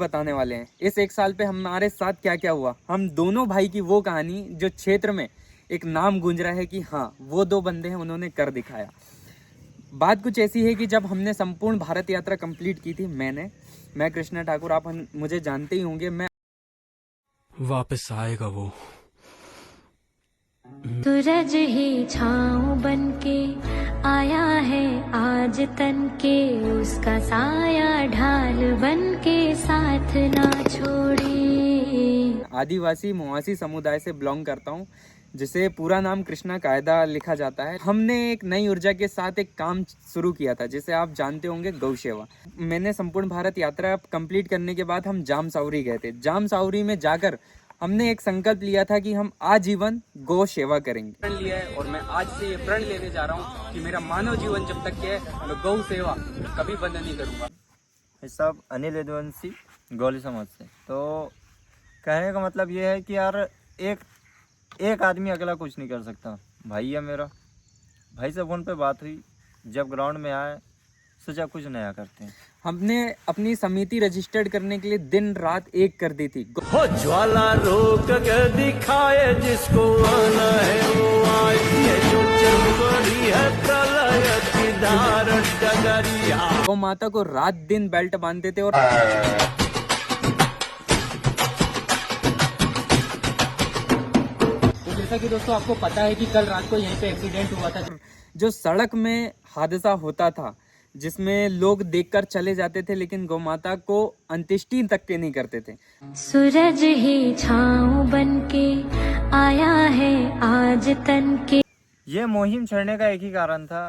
बताने वाले हैं इस एक साल पे हमारे साथ क्या क्या हुआ। हम दोनों भाई की वो कहानी जो क्षेत्र में एक नाम गूंज रहा है कि हाँ वो दो बंदे हैं, उन्होंने कर दिखाया। बात कुछ ऐसी है कि जब हमने संपूर्ण भारत यात्रा कंप्लीट की थी, मैं कृष्णा ठाकुर, आप मुझे जानते ही होंगे। मैं वापस आएगा वो सूरज ही छाँव बनके आया है आज तन के, उसका साया ढाल बनके साथ ना छोड़े। आदिवासी मवासी समुदाय से बिलोंग करता हूँ, जिसे पूरा नाम कृष्णा कायदा लिखा जाता है। हमने एक नई ऊर्जा के साथ एक काम शुरू किया था जिसे आप जानते होंगे, गौ सेवा। मैंने संपूर्ण भारत यात्रा कंप्लीट करने के बाद हम जामसावरी गए थे। जामसावरी में जाकर हमने एक संकल्प लिया था कि हम आजीवन गौ सेवा करेंगे। प्रण लिया है और मैं आज से ये प्रण लेने जा रहा हूँ कि मेरा मानव जीवन जब तक है मैं गौ सेवा कभी बंद नहीं करूँगा। सब अनिल यदुवंशी गौली समाज से। तो कहने का मतलब ये है कि यार एक आदमी अकेला कुछ नहीं कर सकता। भाई है मेरा, भाई से फोन पे बात हुई, जब ग्राउंड में आए सोचा कुछ नया करते हैं। हमने अपनी समिति रजिस्टर्ड करने के लिए दिन रात एक कर दी थी। हो ज्वाला रोक के दिखाए जिसको आना है वो आए, ये जो चल पड़ी है प्रलय की धार डगरिया। गौ माता को रात दिन बेल्ट बांधते थे और जैसा कि दोस्तों आपको पता है कि कल रात को यहीं पे एक्सीडेंट हुआ था। जो सड़क में हादसा होता था जिसमें लोग देखकर चले जाते थे, लेकिन गौ माता को अंत्येष्टि तक के नहीं करते थे। सूरज ही छाँव बनके आया है आज तन के। ये मुहिम छेड़ने का एक ही कारण था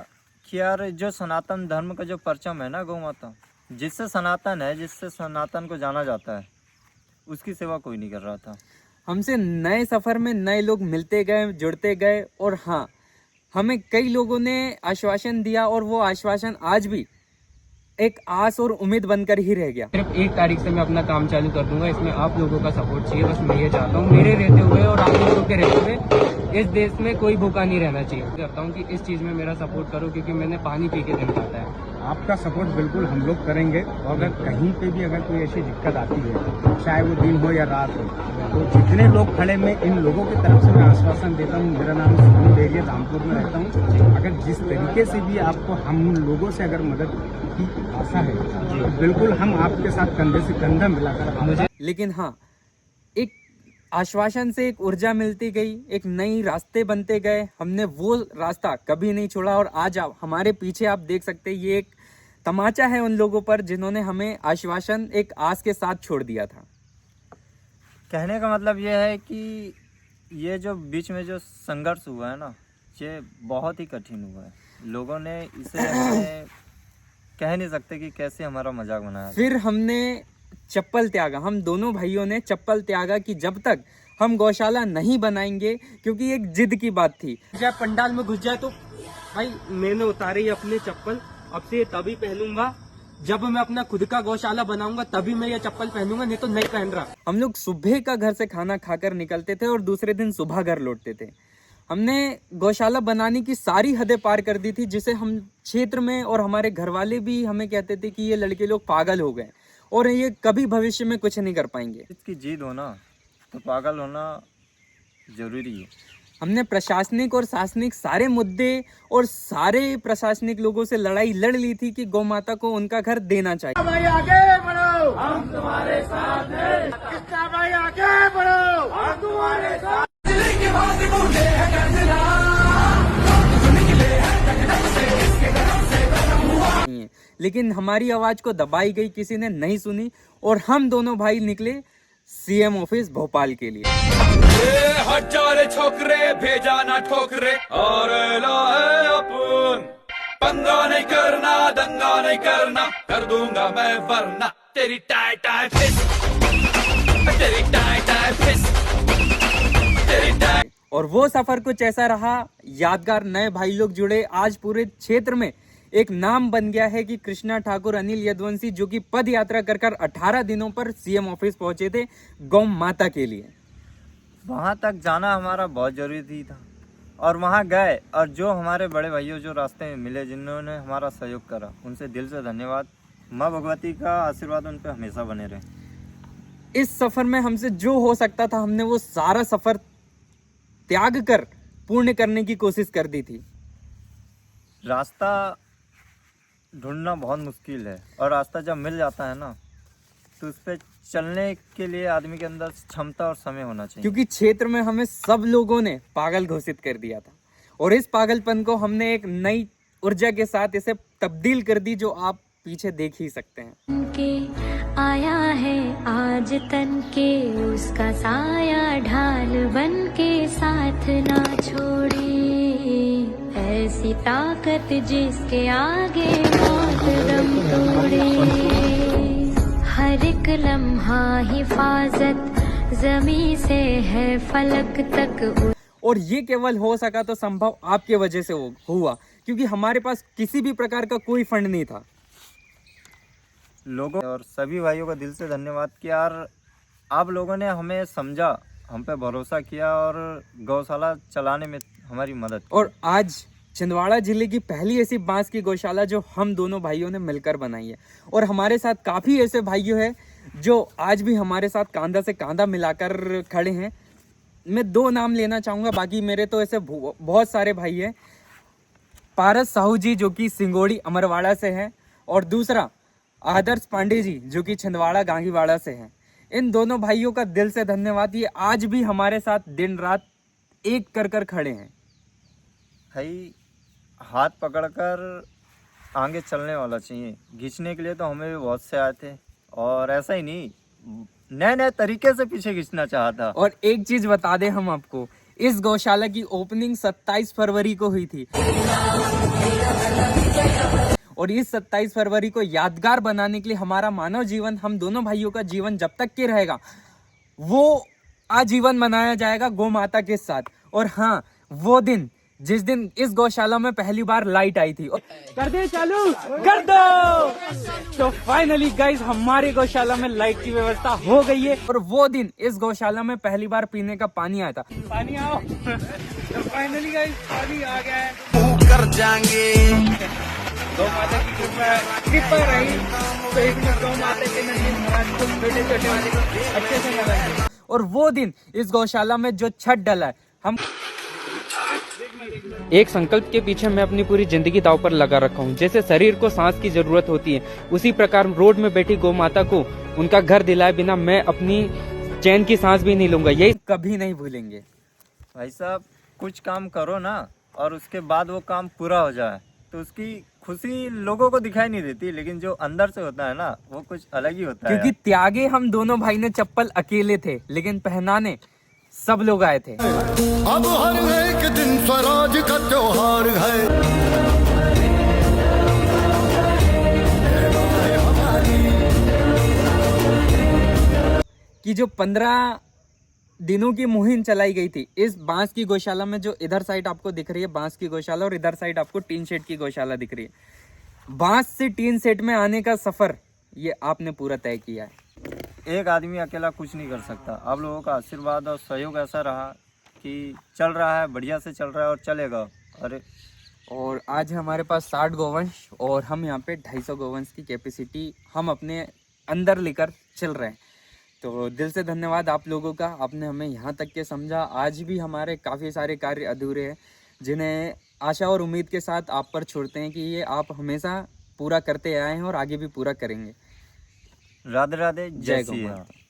कि यार जो सनातन धर्म का जो परचम है ना गौ माता, जिससे सनातन है, जिससे सनातन को जाना जाता है, उसकी सेवा कोई नहीं कर रहा था। हमसे नए सफर में नए लोग मिलते गए, जुड़ते गए और हाँ, हमें कई लोगों ने आश्वासन दिया और वो आश्वासन आज भी एक आस और उम्मीद बनकर ही रह गया। सिर्फ 1 तारीख से मैं अपना काम चालू कर दूंगा। इसमें आप लोगों का सपोर्ट चाहिए। बस मैं ये चाहता हूँ मेरे रहते हुए और आप लोगों के रहते हुए इस देश में कोई भूखा नहीं रहना चाहिए। करता हूँ कि इस चीज में मेरा सपोर्ट करो, क्योंकि मैंने पानी पी के दिन काटा है। आपका सपोर्ट बिल्कुल हम लोग करेंगे। और अगर कहीं पे भी अगर कोई ऐसी दिक्कत आती है, चाहे वो दिन हो या रात हो, तो जितने लोग खड़े, मैं इन लोगों की तरफ से मैं आश्वासन देता हूँ। मेरा नाम सुनील डेरिया, धामपुर में रहता हूँ। अगर जिस तरीके से भी आपको हम लोगों से अगर मदद की आशा है, तो बिल्कुल हम आपके साथ कंधे से कंधा मिलाकर मुझे। लेकिन हाँ, एक आश्वासन से एक ऊर्जा मिलती गई, एक नई रास्ते बनते गए। हमने वो रास्ता कभी नहीं छोड़ा और आज आप हमारे पीछे आप देख सकते हैं, ये एक तमाचा है उन लोगों पर जिन्होंने हमें आश्वासन एक आस के साथ छोड़ दिया था। कहने का मतलब ये है कि ये जो बीच में जो संघर्ष हुआ है ना, ये बहुत ही कठिन हुआ है। लोगों ने इसे हमें कह नहीं सकते कि कैसे हमारा मजाक बनाया। फिर हमने चप्पल त्यागा, हम दोनों भाइयों ने चप्पल त्यागा कि जब तक हम गौशाला नहीं बनाएंगे, क्योंकि एक जिद की बात थी। जब पंडाल में घुस जाए तो भाई मैंने उतारी अपनी चप्पल, अब से तभी पहनूंगा जब मैं अपना खुद का गौशाला बनाऊंगा, तभी मैं ये चप्पल पहनूंगा, नहीं तो नहीं पहन रहा। हम लोग सुबह का घर से खाना खाकर निकलते थे और दूसरे दिन सुबह घर लौटते थे। हमने गौशाला बनाने की सारी हदें पार कर दी थी, जिसे हम क्षेत्र में और हमारे घर वाले भी हमें कहते थे कि ये लड़के लोग पागल हो गए और ये कभी भविष्य में कुछ नहीं कर पाएंगे। इसकी जिद होना तो पागल होना जरूरी है। हमने प्रशासनिक और शासनिक सारे मुद्दे और सारे प्रशासनिक लोगों से लड़ाई लड़ ली थी कि गौ माता को उनका घर देना चाहिए। भाई आगे बढ़ो, हम तुम्हारे साथ हैं। कृष्णा भाई आगे बढ़ो, हम तुम्हारे साथ। लेकिन हमारी आवाज को दबाई गई, किसी ने नहीं सुनी और हम दोनों भाई निकले सीएम ऑफिस भोपाल के लिए। हजारे छोकरे भेजा ना ठोकरे और अपन पंगा नहीं करना, दंगा नहीं करना, कर दूंगा मैं वरना तेरी टाई टाई फिस, तेरी टाई टाई फिस, तेरी टाई। और वो सफर कुछ ऐसा रहा यादगार। नए भाई लोग जुड़े, आज पूरे क्षेत्र में एक नाम बन गया है कि कृष्णा ठाकुर अनिल यदुवंशी, जो कि पद यात्रा कर 18 दिनों पर सीएम ऑफिस पहुंचे थे गौ माता के लिए। वहाँ तक जाना हमारा बहुत जरूरी था और वहाँ गए, और जो हमारे बड़े भाइयों जो रास्ते में मिले, जिन्होंने हमारा सहयोग करा, उनसे दिल से धन्यवाद। माँ भगवती का आशीर्वाद उन पर हमेशा बने रहे। इस सफर में हमसे जो हो सकता था हमने वो सारा सफर त्याग कर पूर्ण करने की कोशिश कर दी थी। रास्ता ढूंढना बहुत मुश्किल है, और रास्ता जब मिल जाता है ना तो उस पर चलने के लिए आदमी के अंदर क्षमता और समय होना चाहिए। क्योंकि क्षेत्र में हमें सब लोगों ने पागल घोषित कर दिया था, और इस पागलपन को हमने एक नई ऊर्जा के साथ इसे तब्दील कर दी, जो आप पीछे देख ही सकते हैं। के आया है आज तन के उसका साया ढाल बन के साथ ना छोड़े, ऐसी ताकत जिसके आगे मौत दम तोड़े, हर एक लम्हा हिफाजत जमी से है फलक तक। और ये केवल हो सका तो संभव आपके वजह से हुआ, क्योंकि हमारे पास किसी भी प्रकार का कोई फंड नहीं था। लोगों और सभी भाइयों का दिल से धन्यवाद कि यार आप लोगों ने हमें समझा, हम पे भरोसा किया और गौशाला चलाने में हमारी मदद की। और आज छिंदवाड़ा जिले की पहली ऐसी बांस की गौशाला जो हम दोनों भाइयों ने मिलकर बनाई है, और हमारे साथ काफ़ी ऐसे भाइयों हैं जो आज भी हमारे साथ कांधा से कांधा मिलाकर खड़े हैं। मैं 2 नाम लेना चाहूँगा, बाकी मेरे तो ऐसे बहुत सारे भाई हैं। पारस साहू जी जो कि सिंगोड़ी अमरवाड़ा से हैं, और दूसरा आदर्श पांडे जी जो कि छिंदवाड़ा गांगीवाड़ा से हैं। इन दोनों भाइयों का दिल से धन्यवाद, ये आज भी हमारे साथ दिन रात एक कर खड़े हैं। भाई हाथ पकड़कर आगे चलने वाला चाहिए, खींचने के लिए तो हमें भी बहुत से आए थे, और ऐसा ही नहीं नए नए तरीके से पीछे खींचना चाहता। और एक चीज बता दें हम आपको, इस गौशाला की ओपनिंग 27 फरवरी को हुई थी, और इस 27 फरवरी को यादगार बनाने के लिए हमारा मानव जीवन, हम दोनों भाइयों का जीवन जब तक के रहेगा वो आजीवन मनाया जाएगा गौ माता के साथ। और हाँ, वो दिन जिस दिन इस गौशाला में पहली बार लाइट आई थी, कर दे चालू कर दो, तो फाइनली गाइस हमारी गौशाला में लाइट की व्यवस्था हो गई है। और वो दिन इस गौशाला में पहली बार पीने का पानी आया था। पानी आओ, तो फाइनली गाइस पानी आ गया है। कर जाएंगे गौ माता की कृपा रही तो इसमें गौ माता के नंदी महाराज को छोटे छोटे वाले को अच्छे से लगाएंगे। और वो दिन इस गौशाला में जो छत डला है, हम एक संकल्प के पीछे मैं अपनी पूरी जिंदगी दांव पर लगा रखा हूँ। जैसे शरीर को सांस की जरूरत होती है, उसी प्रकार रोड में बैठी गौ माता को उनका घर दिलाए बिना मैं अपनी चैन की सांस भी नहीं लूंगा, यही कभी नहीं भूलेंगे। भाई साहब कुछ काम करो ना, और उसके बाद वो काम पूरा हो जाए तो उसकी खुशी लोगों को दिखाई नहीं देती, लेकिन जो अंदर से होता है ना वो कुछ अलग ही होता है। क्योंकि त्यागे हम दोनों भाई ने चप्पल अकेले थे, लेकिन पहनाने सब लोग आए थे। अब हर एक दिन स्वराज का त्योहार है। कि जो 15 दिनों की मुहिम चलाई गई थी इस बांस की गौशाला में, जो इधर साइड आपको दिख रही है बांस की गौशाला, और इधर साइड आपको टीन शेड की गौशाला दिख रही है। बांस से टीन शेड में आने का सफर ये आपने पूरा तय किया है। एक आदमी अकेला कुछ नहीं कर सकता। आप लोगों का आशीर्वाद और सहयोग ऐसा रहा कि चल रहा है, बढ़िया से चल रहा है और चलेगा। अरे और आज हमारे पास 60 गौवंश, और हम यहाँ पे 250 गौवंश की कैपेसिटी हम अपने अंदर लेकर चल रहे हैं। तो दिल से धन्यवाद आप लोगों का, आपने हमें यहाँ तक के समझा। आज भी हमारे काफ़ी सारे कार्य अधूरे हैं, जिन्हें आशा और उम्मीद के साथ आप पर छोड़ते हैं कि ये आप हमेशा पूरा करते आए हैं और आगे भी पूरा करेंगे। राधे राधे, जय जय गौ श्री माता। राम।